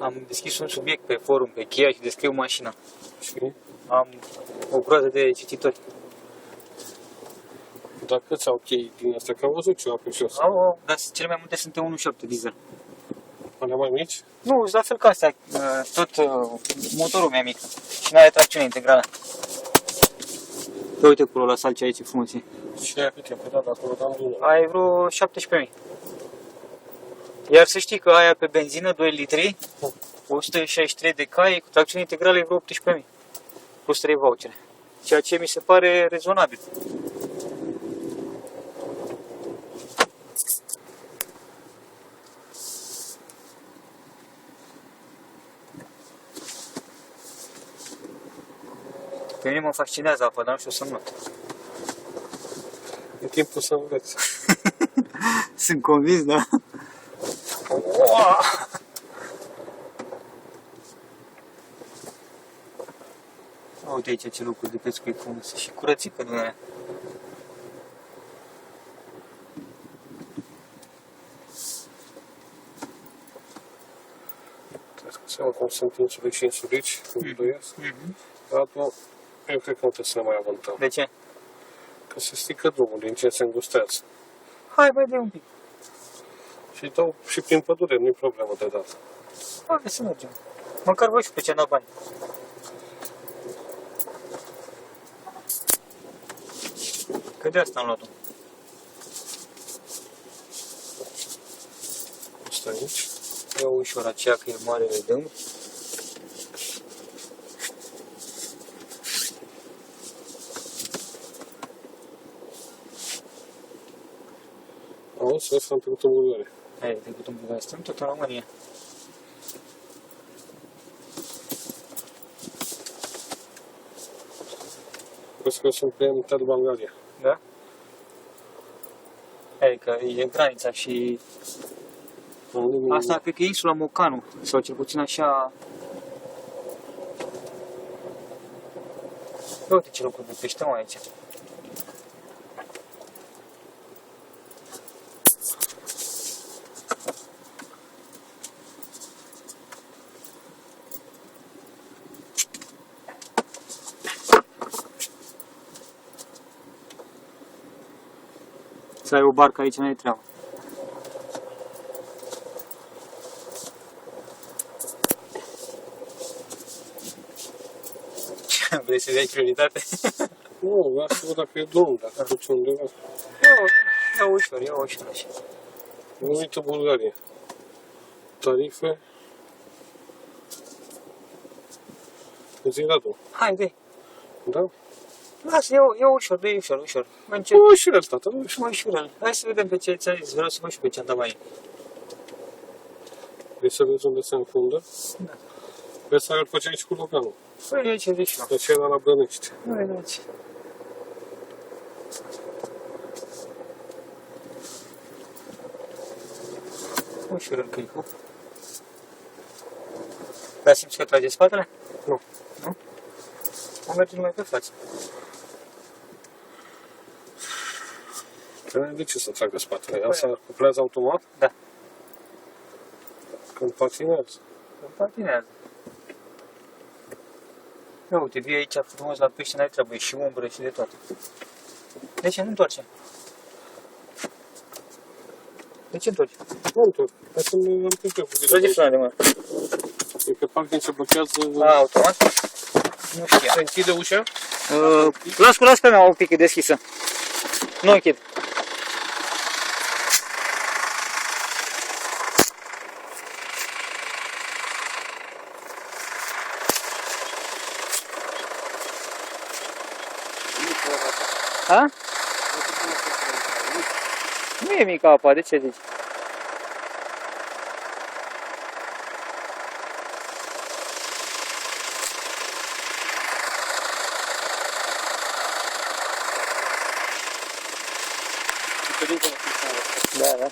Am deschis un subiect pe forum, pe Kia și descriu mașina. Și Am o groază de cititori. dar câți au chei din astea? Că am văzut ceva pe jos. Dar cele mai multe sunt 1.7 diesel. Alea mai mici? Nu, sunt la fel ca astea. Tot motorul meu e mic. Și n-are tracțiune integrală. Uite acolo la salcea aici, frumos e. Și aia cât e? Păi da, de acolo dam drumul. Aia e vreo 17.000. Iar să știi că aia pe benzină, 2 litri, 163 de cai, cu tracțiune integrală e vreo 18.000. Plus 3 vouchere. Ceea ce mi se pare rezonabil. Pe mine mă fascinează apa, dar nu știu să not. E timpul să înveți. Sunt convins, da? Uite aici ce locuri de pescuit frumoase și curățică din aia. Trebuie să seama cum sunt insulici și insulici, cum doiesc. Altul, eu cred că nu trebuie să ne mai avântăm. De ce? Că se strică drumul, din ce se îngustează. Hai, băi, de un pic. Și dau și prin pădure, nu-i problemă de dată. Hai să mergem. Măcar voi și pe ce am dat bani. Că de asta am luat-o. Asta aici. E ușor aceea că e mare de dâng. Auzi, ăsta am trecut în Bulgaria. Hai, trecut în Bulgaria. Suntem tot în România. Vezi că sunt pe Mittel Bulgaria. Da? Adică e granița și asta cred că e insula Mocanu, sau cel puțin așa. Uite ce locuri de pește mai aici. Să ai o barcă aici, n-ai treabă. Vrei să dai prioritate? Nu, vreau să văd dacă e drum, dacă duci undeva. Ia ușor, ia ușor așa. Numită Bulgaria. Tarife. Zi Radu. Hai, dă-i. Da? Lasă, ia ușor, dă-i ușor, ușor. Încep. Nu, ușurel, tată, nu ușurel. Ușurel. Hai să vedem pe ce ți-a zis. Vreau să văd și pe ce am dat bani. Vrei să vezi unde se înfundă? Da. Vezi să îl făceai aici cu Loganul. Păi aici zic și eu. De ce era la Brănești? Nu vedeți. Ușurel click-ul. Dar simți că trage spatele? Nu. Nu? O merge numai pe față. Că de ce să tragă spatele? Asta cuplează automat? Da. Când patinează. Îmi patinează. Ia uite, vii aici frumos la pește, n-ai treabă, e și umbră și de toate. De ce nu întoarce? De ce întorci? Nu întorc. Hai să ne întâmplă cu Trage frâna de mână. E pe parking se blochează... A, automat? Nu știu. Se închide ușa? Las pe mea un pic, e deschisă. Nu închid. Ha? Nu e mică apa, de ce zici? Da, da.